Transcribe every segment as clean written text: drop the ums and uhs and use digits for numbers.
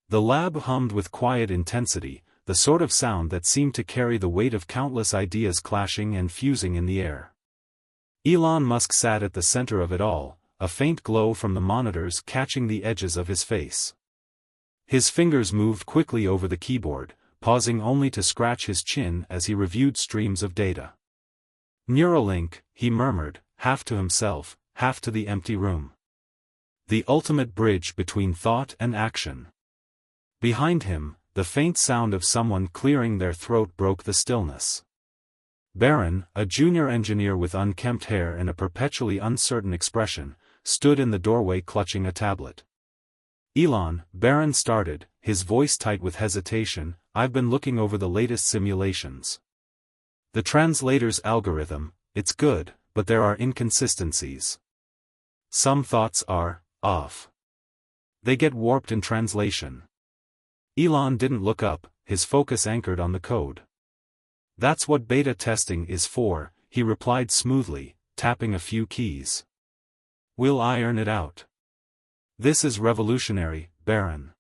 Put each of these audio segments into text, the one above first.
The lab hummed with quiet intensity, the sort of sound that seemed to carry the weight of countless ideas clashing and fusing in the air. Elon Musk sat at the center of it all, a faint glow from the monitors catching the edges of his face. His fingers moved quickly over the keyboard, pausing only to scratch his chin as he reviewed streams of data. Neuralink, he murmured, half to himself, half to the empty room. The ultimate bridge between thought and action. Behind him, the faint sound of someone clearing their throat broke the stillness. Baron, a junior engineer with unkempt hair and a perpetually uncertain expression, stood in the doorway clutching a tablet. Elon, Baron started, his voice tight with hesitation, I've been looking over the latest simulations. The Translator's algorithm, it's good, but there are inconsistencies. Some thoughts are off. They get warped in translation. Elon didn't look up, his focus anchored on the code. That's what beta testing is for, he replied smoothly, tapping a few keys. We'll iron it out. This is revolutionary, Baron.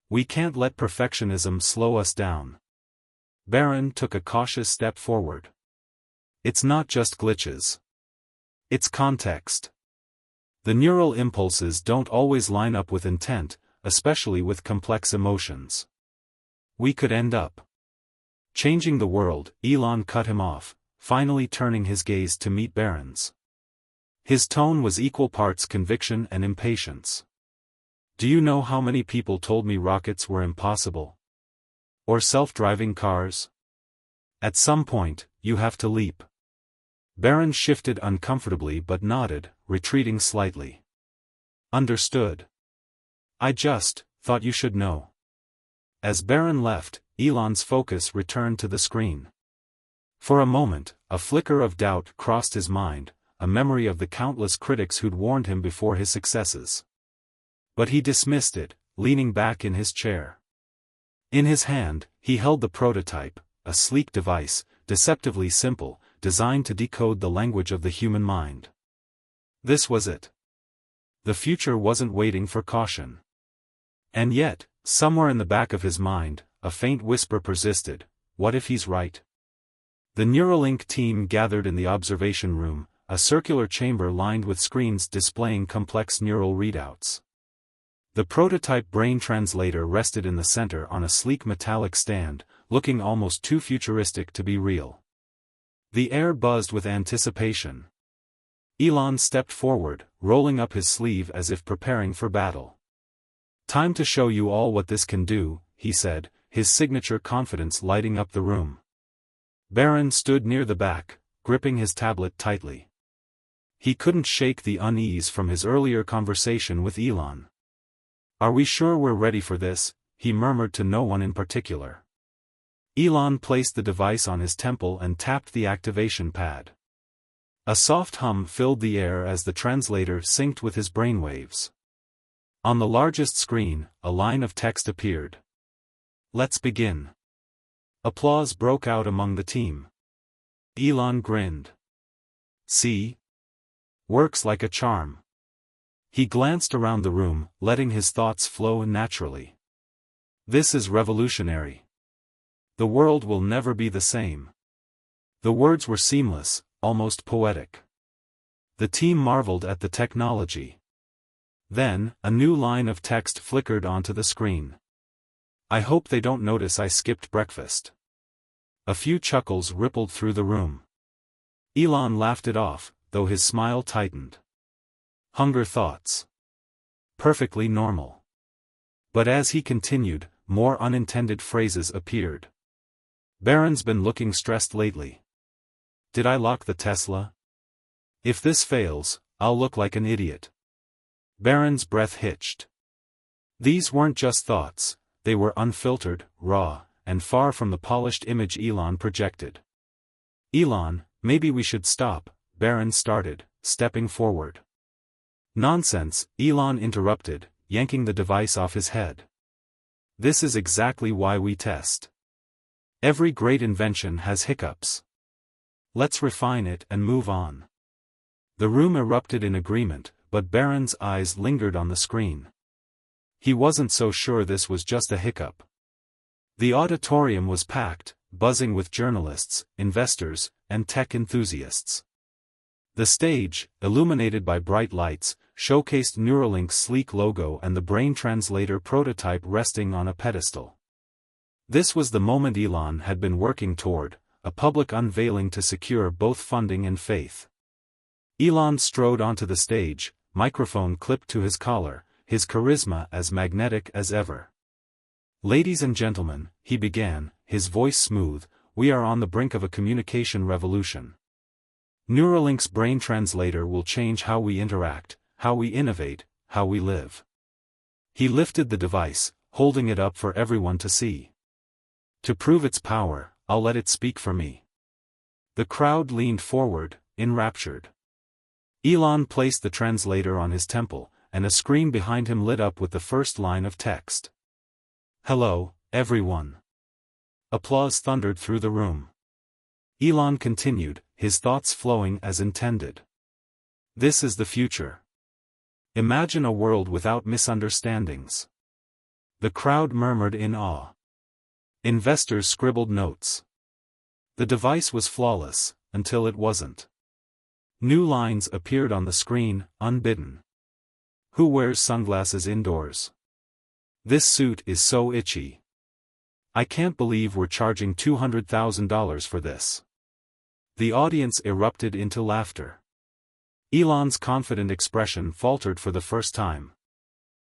We can't let perfectionism slow us down. Baron took a cautious step forward. It's not just glitches. It's context. The neural impulses don't always line up with intent, especially with complex emotions. We could end up changing the world. Elon cut him off, finally turning his gaze to meet Baron's. His tone was equal parts conviction and impatience. Do you know how many people told me rockets were impossible? Or self-driving cars? At some point, you have to leap. Baron shifted uncomfortably but nodded, retreating slightly. Understood. I just thought you should know. As Baron left, Elon's focus returned to the screen. For a moment, a flicker of doubt crossed his mind, a memory of the countless critics who'd warned him before his successes. But he dismissed it, leaning back in his chair. In his hand, he held the prototype, a sleek device, deceptively simple, designed to decode the language of the human mind. This was it. The future wasn't waiting for caution. And yet, somewhere in the back of his mind, a faint whisper persisted, what if he's right? The Neuralink team gathered in the observation room, a circular chamber lined with screens displaying complex neural readouts. The prototype brain translator rested in the center on a sleek metallic stand, looking almost too futuristic to be real. The air buzzed with anticipation. Elon stepped forward, rolling up his sleeve as if preparing for battle. Time to show you all what this can do, he said, his signature confidence lighting up the room. Baron stood near the back, gripping his tablet tightly. He couldn't shake the unease from his earlier conversation with Elon. Are we sure we're ready for this? He murmured to no one in particular. Elon placed the device on his temple and tapped the activation pad. A soft hum filled the air as the translator synced with his brainwaves. On the largest screen, a line of text appeared. Let's begin. Applause broke out among the team. Elon grinned. See? Works like a charm. He glanced around the room, letting his thoughts flow naturally. This is revolutionary. The world will never be the same. The words were seamless, almost poetic. The team marveled at the technology. Then, a new line of text flickered onto the screen. I hope they don't notice I skipped breakfast. A few chuckles rippled through the room. Elon laughed it off, though his smile tightened. Hunger thoughts. Perfectly normal. But as he continued, more unintended phrases appeared. Baron's been looking stressed lately. Did I lock the Tesla? If this fails, I'll look like an idiot. Baron's breath hitched. These weren't just thoughts, they were unfiltered, raw, and far from the polished image Elon projected. Elon, maybe we should stop, Baron started, stepping forward. Nonsense, Elon interrupted, yanking the device off his head. This is exactly why we test. Every great invention has hiccups. Let's refine it and move on. The room erupted in agreement, but Baron's eyes lingered on the screen. He wasn't so sure this was just a hiccup. The auditorium was packed, buzzing with journalists, investors, and tech enthusiasts. The stage, illuminated by bright lights, showcased Neuralink's sleek logo and the brain translator prototype resting on a pedestal. This was the moment Elon had been working toward, a public unveiling to secure both funding and faith. Elon strode onto the stage, microphone clipped to his collar, his charisma as magnetic as ever. "Ladies and gentlemen," he began, his voice smooth, "we are on the brink of a communication revolution. Neuralink's brain translator will change how we interact, how we innovate, how we live." He lifted the device, holding it up for everyone to see. "To prove its power, I'll let it speak for me." The crowd leaned forward, enraptured. Elon placed the translator on his temple, and a screen behind him lit up with the first line of text. "Hello, everyone." Applause thundered through the room. Elon continued, his thoughts flowing as intended. "This is the future. Imagine a world without misunderstandings." The crowd murmured in awe. Investors scribbled notes. The device was flawless, until it wasn't. New lines appeared on the screen, unbidden. "Who wears sunglasses indoors? This suit is so itchy. I can't believe we're charging $200,000 for this." The audience erupted into laughter. Elon's confident expression faltered for the first time.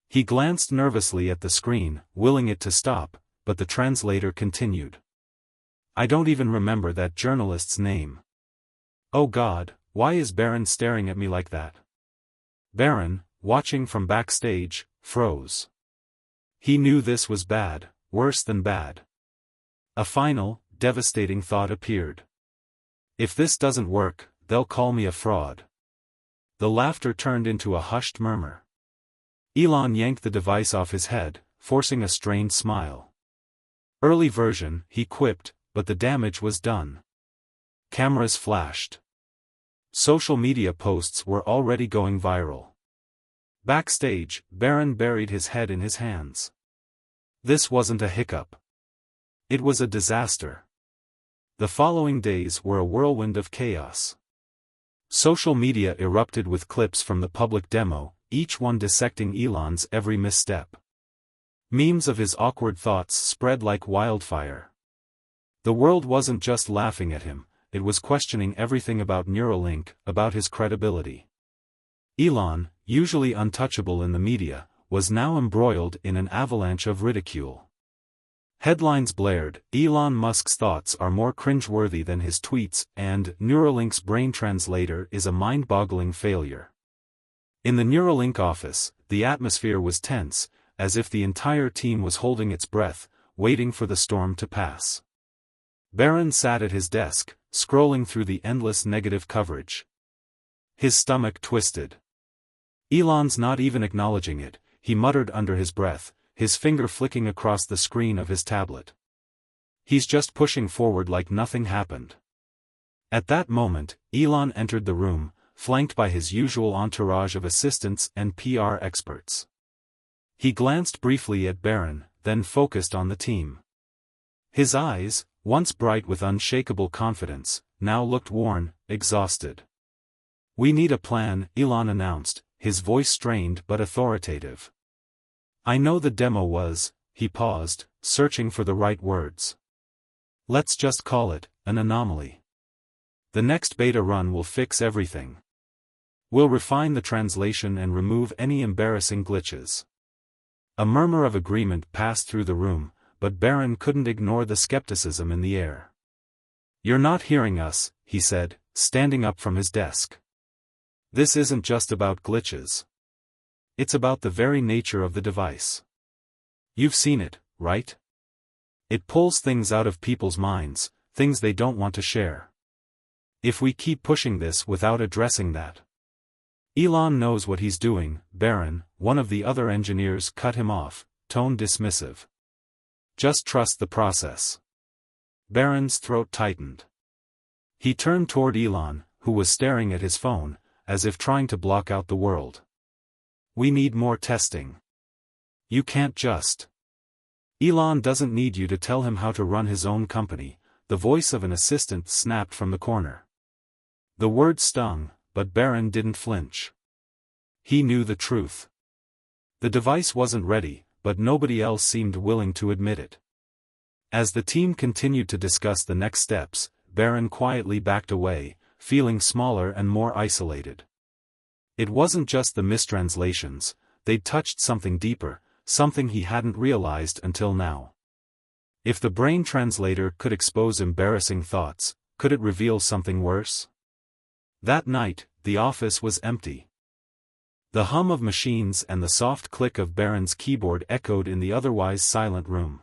He glanced nervously at the screen, willing it to stop, but the translator continued. "I don't even remember that journalist's name. Oh God, why is Baron staring at me like that?" Baron, watching from backstage, froze. He knew this was bad, worse than bad. A final, devastating thought appeared. "If this doesn't work, they'll call me a fraud." The laughter turned into a hushed murmur. Elon yanked the device off his head, forcing a strained smile. "Early version," he quipped, but the damage was done. Cameras flashed. Social media posts were already going viral. Backstage, Baron buried his head in his hands. This wasn't a hiccup. It was a disaster. The following days were a whirlwind of chaos. Social media erupted with clips from the public demo, each one dissecting Elon's every misstep. Memes of his awkward thoughts spread like wildfire. The world wasn't just laughing at him, it was questioning everything about Neuralink, about his credibility. Elon, usually untouchable in the media, was now embroiled in an avalanche of ridicule. Headlines blared, "Elon Musk's thoughts are more cringeworthy than his tweets," and "Neuralink's brain translator is a mind-boggling failure." In the Neuralink office, the atmosphere was tense, as if the entire team was holding its breath, waiting for the storm to pass. Baron sat at his desk, scrolling through the endless negative coverage. His stomach twisted. "Elon's not even acknowledging it," he muttered under his breath, his finger flicking across the screen of his tablet. "He's just pushing forward like nothing happened." At that moment, Elon entered the room, flanked by his usual entourage of assistants and PR experts. He glanced briefly at Baron, then focused on the team. His eyes, once bright with unshakable confidence, now looked worn, exhausted. "We need a plan," Elon announced, his voice strained but authoritative. "I know the demo was," he paused, searching for the right words. "Let's just call it an anomaly. The next beta run will fix everything. We'll refine the translation and remove any embarrassing glitches." A murmur of agreement passed through the room, but Baron couldn't ignore the skepticism in the air. "You're not hearing us," he said, standing up from his desk. "This isn't just about glitches. It's about the very nature of the device. You've seen it, right? It pulls things out of people's minds, things they don't want to share. If we keep pushing this without addressing that..." "Elon knows what he's doing, Baron," one of the other engineers cut him off, tone dismissive. "Just trust the process." Baron's throat tightened. He turned toward Elon, who was staring at his phone, as if trying to block out the world. "We need more testing. You can't just. Elon doesn't need you to tell him how to run his own company, the voice of an assistant snapped from the corner. The word stung, but Baron didn't flinch. He knew the truth. The device wasn't ready, but nobody else seemed willing to admit it. As the team continued to discuss the next steps, Baron quietly backed away, feeling smaller and more isolated. It wasn't just the mistranslations, they'd touched something deeper, something he hadn't realized until now. If the brain translator could expose embarrassing thoughts, could it reveal something worse? That night, the office was empty. The hum of machines and the soft click of Baron's keyboard echoed in the otherwise silent room.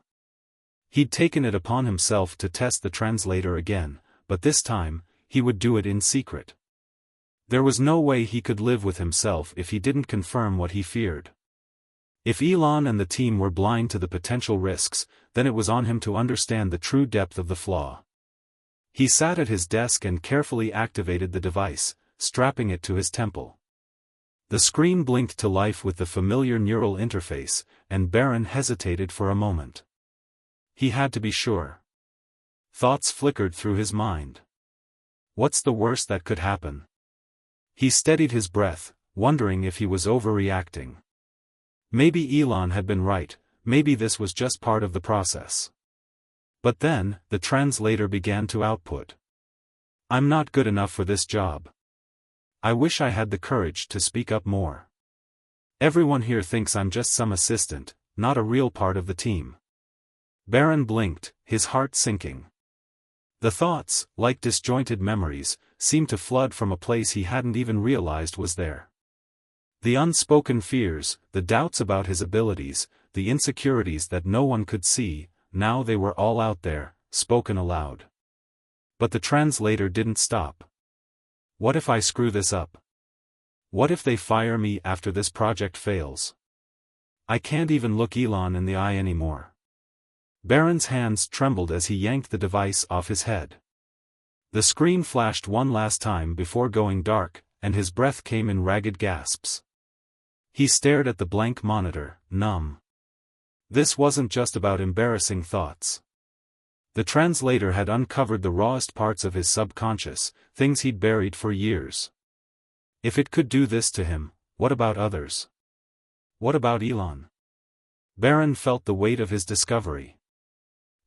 He'd taken it upon himself to test the translator again, but this time, he would do it in secret. There was no way he could live with himself if he didn't confirm what he feared. If Elon and the team were blind to the potential risks, then it was on him to understand the true depth of the flaw. He sat at his desk and carefully activated the device, strapping it to his temple. The screen blinked to life with the familiar neural interface, and Baron hesitated for a moment. He had to be sure. Thoughts flickered through his mind. What's the worst that could happen? He steadied his breath, wondering if he was overreacting. Maybe Elon had been right, maybe this was just part of the process. But then, the translator began to output. I'm not good enough for this job. I wish I had the courage to speak up more. Everyone here thinks I'm just some assistant, not a real part of the team. Baron blinked, his heart sinking. The thoughts, like disjointed memories, seemed to flood from a place he hadn't even realized was there. The unspoken fears, the doubts about his abilities, the insecurities that no one could see, now they were all out there, spoken aloud. But the translator didn't stop. What if I screw this up? What if they fire me after this project fails? I can't even look Elon in the eye anymore. Baron's hands trembled as he yanked the device off his head. The screen flashed one last time before going dark, and his breath came in ragged gasps. He stared at the blank monitor, numb. This wasn't just about embarrassing thoughts. The translator had uncovered the rawest parts of his subconscious, things he'd buried for years. If it could do this to him, what about others? What about Elon? Baron felt the weight of his discovery.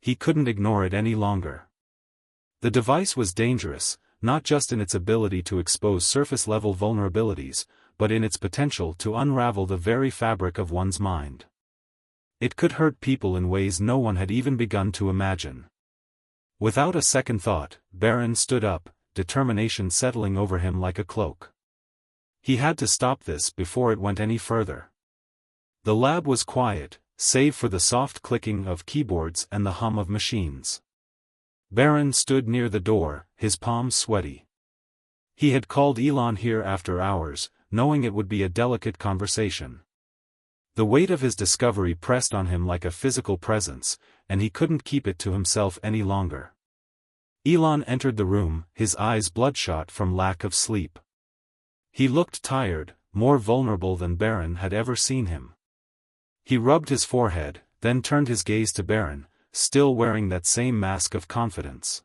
He couldn't ignore it any longer. The device was dangerous, not just in its ability to expose surface-level vulnerabilities, but in its potential to unravel the very fabric of one's mind. It could hurt people in ways no one had even begun to imagine. Without a second thought, Baron stood up, determination settling over him like a cloak. He had to stop this before it went any further. The lab was quiet, save for the soft clicking of keyboards and the hum of machines. Baron stood near the door, his palms sweaty. He had called Elon here after hours, knowing it would be a delicate conversation. The weight of his discovery pressed on him like a physical presence, and he couldn't keep it to himself any longer. Elon entered the room, his eyes bloodshot from lack of sleep. He looked tired, more vulnerable than Baron had ever seen him. He rubbed his forehead, then turned his gaze to Baron, still wearing that same mask of confidence.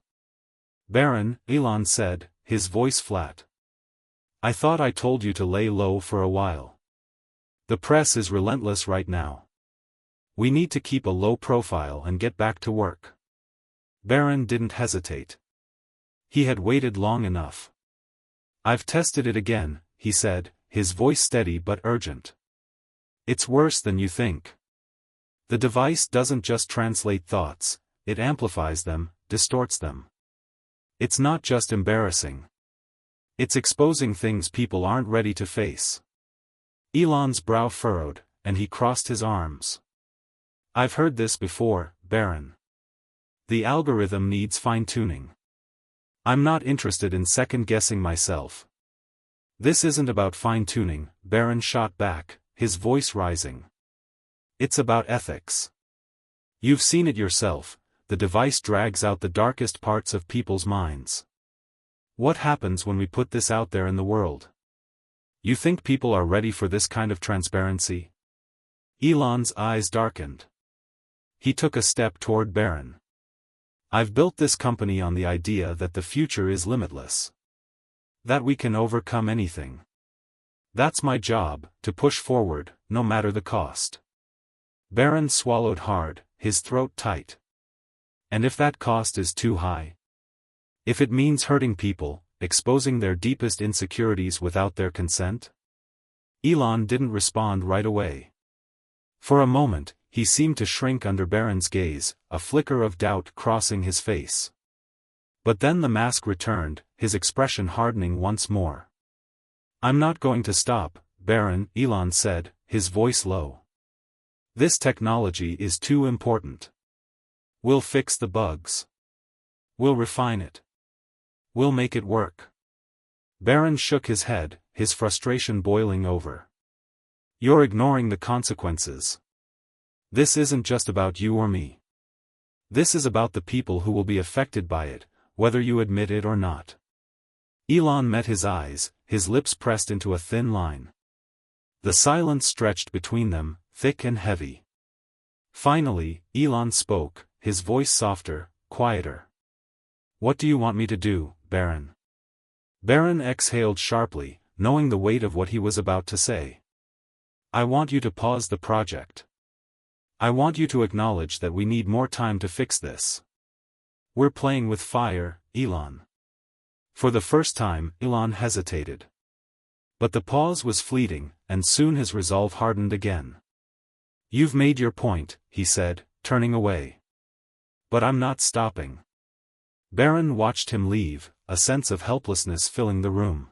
Baron, Elon said, his voice flat. I thought I told you to lay low for a while. The press is relentless right now. We need to keep a low profile and get back to work. Baron didn't hesitate. He had waited long enough. I've tested it again, he said, his voice steady but urgent. It's worse than you think. The device doesn't just translate thoughts, it amplifies them, distorts them. It's not just embarrassing. It's exposing things people aren't ready to face. Elon's brow furrowed, and he crossed his arms. I've heard this before, Baron. The algorithm needs fine-tuning. I'm not interested in second-guessing myself. This isn't about fine-tuning, Baron shot back, his voice rising. It's about ethics. You've seen it yourself, the device drags out the darkest parts of people's minds. What happens when we put this out there in the world? You think people are ready for this kind of transparency? Elon's eyes darkened. He took a step toward Baron. I've built this company on the idea that the future is limitless. That we can overcome anything. That's my job, to push forward, no matter the cost. Baron swallowed hard, his throat tight. And if that cost is too high? If it means hurting people, exposing their deepest insecurities without their consent? Elon didn't respond right away. For a moment, he seemed to shrink under Baron's gaze, a flicker of doubt crossing his face. But then the mask returned, his expression hardening once more. I'm not going to stop, Baron, Elon said, his voice low. This technology is too important. We'll fix the bugs. We'll refine it. We'll make it work. Baron shook his head, his frustration boiling over. You're ignoring the consequences. This isn't just about you or me. This is about the people who will be affected by it, whether you admit it or not. Elon met his eyes, his lips pressed into a thin line. The silence stretched between them, thick and heavy. Finally, Elon spoke, his voice softer, quieter. What do you want me to do, Baron? Baron exhaled sharply, knowing the weight of what he was about to say. I want you to pause the project. I want you to acknowledge that we need more time to fix this. We're playing with fire, Elon. For the first time, Elon hesitated. But the pause was fleeting, and soon his resolve hardened again. You've made your point, he said, turning away. But I'm not stopping. Baron watched him leave, a sense of helplessness filling the room.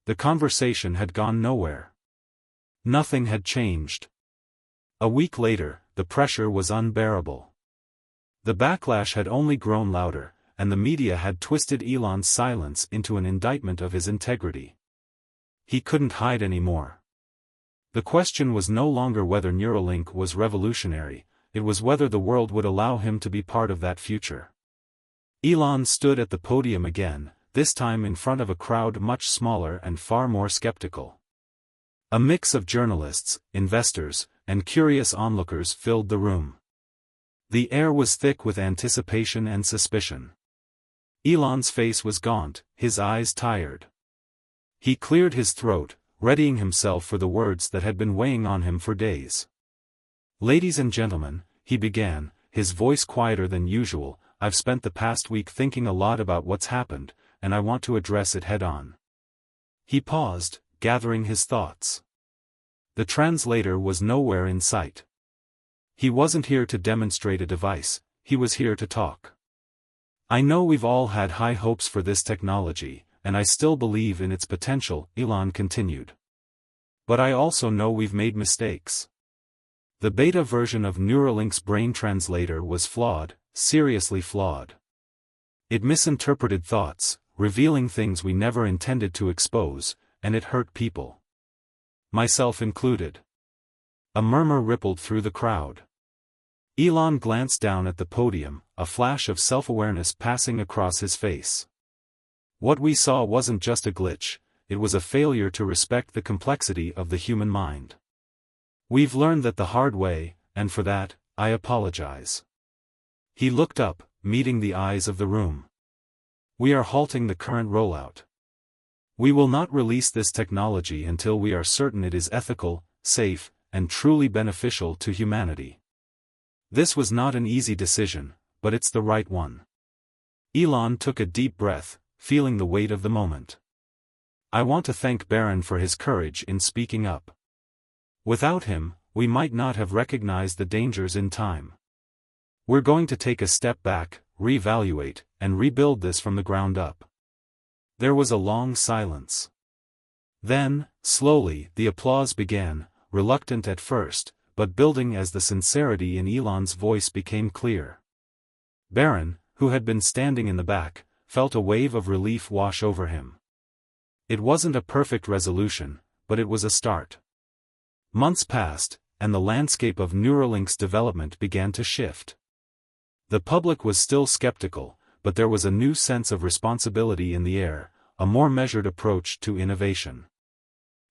The conversation had gone nowhere. Nothing had changed. A week later, the pressure was unbearable. The backlash had only grown louder, and the media had twisted Elon's silence into an indictment of his integrity. He couldn't hide anymore. The question was no longer whether Neuralink was revolutionary, it was whether the world would allow him to be part of that future. Elon stood at the podium again, this time in front of a crowd much smaller and far more skeptical. A mix of journalists, investors, and curious onlookers filled the room. The air was thick with anticipation and suspicion. Elon's face was gaunt, his eyes tired. He cleared his throat, readying himself for the words that had been weighing on him for days. Ladies and gentlemen, he began, his voice quieter than usual, I've spent the past week thinking a lot about what's happened, and I want to address it head-on. He paused, gathering his thoughts. The translator was nowhere in sight. He wasn't here to demonstrate a device, he was here to talk. I know we've all had high hopes for this technology, and I still believe in its potential, Elon continued. But I also know we've made mistakes. The beta version of Neuralink's brain translator was flawed, seriously flawed. It misinterpreted thoughts, revealing things we never intended to expose, and it hurt people. Myself included. A murmur rippled through the crowd. Elon glanced down at the podium, a flash of self-awareness passing across his face. What we saw wasn't just a glitch, it was a failure to respect the complexity of the human mind. We've learned that the hard way, and for that, I apologize. He looked up, meeting the eyes of the room. We are halting the current rollout. We will not release this technology until we are certain it is ethical, safe, and truly beneficial to humanity. This was not an easy decision, but it's the right one. Elon took a deep breath, feeling the weight of the moment. I want to thank Baron for his courage in speaking up. Without him, we might not have recognized the dangers in time. We're going to take a step back, reevaluate, and rebuild this from the ground up. There was a long silence. Then, slowly, the applause began, reluctant at first, but building as the sincerity in Elon's voice became clear. Baron, who had been standing in the back, felt a wave of relief wash over him. It wasn't a perfect resolution, but it was a start. Months passed, and the landscape of Neuralink's development began to shift. The public was still skeptical, but there was a new sense of responsibility in the air, a more measured approach to innovation.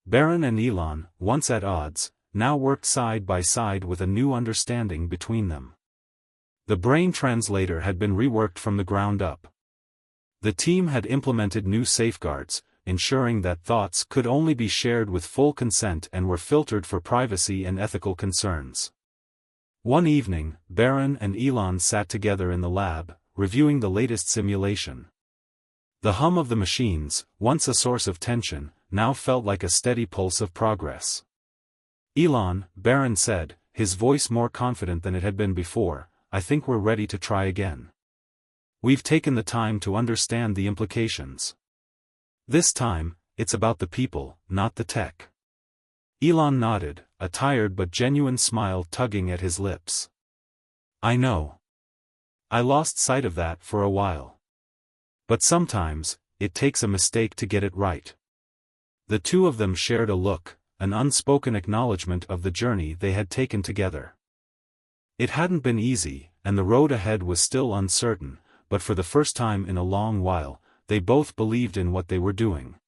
Baron and Elon, once at odds, now worked side by side with a new understanding between them. The brain translator had been reworked from the ground up. The team had implemented new safeguards, ensuring that thoughts could only be shared with full consent and were filtered for privacy and ethical concerns. One evening, Baron and Elon sat together in the lab, reviewing the latest simulation. The hum of the machines, once a source of tension, now felt like a steady pulse of progress. "Elon," Baron said, his voice more confident than it had been before, "I think we're ready to try again. We've taken the time to understand the implications. This time, it's about the people, not the tech." Elon nodded, a tired but genuine smile tugging at his lips. "I know. I lost sight of that for a while. But sometimes, it takes a mistake to get it right." The two of them shared a look, an unspoken acknowledgement of the journey they had taken together. It hadn't been easy, and the road ahead was still uncertain, but for the first time in a long while, they both believed in what they were doing.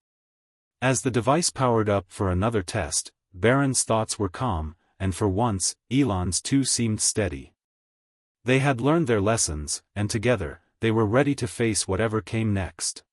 As the device powered up for another test, Baron's thoughts were calm, and for once, Elon's too seemed steady. They had learned their lessons, and together, they were ready to face whatever came next.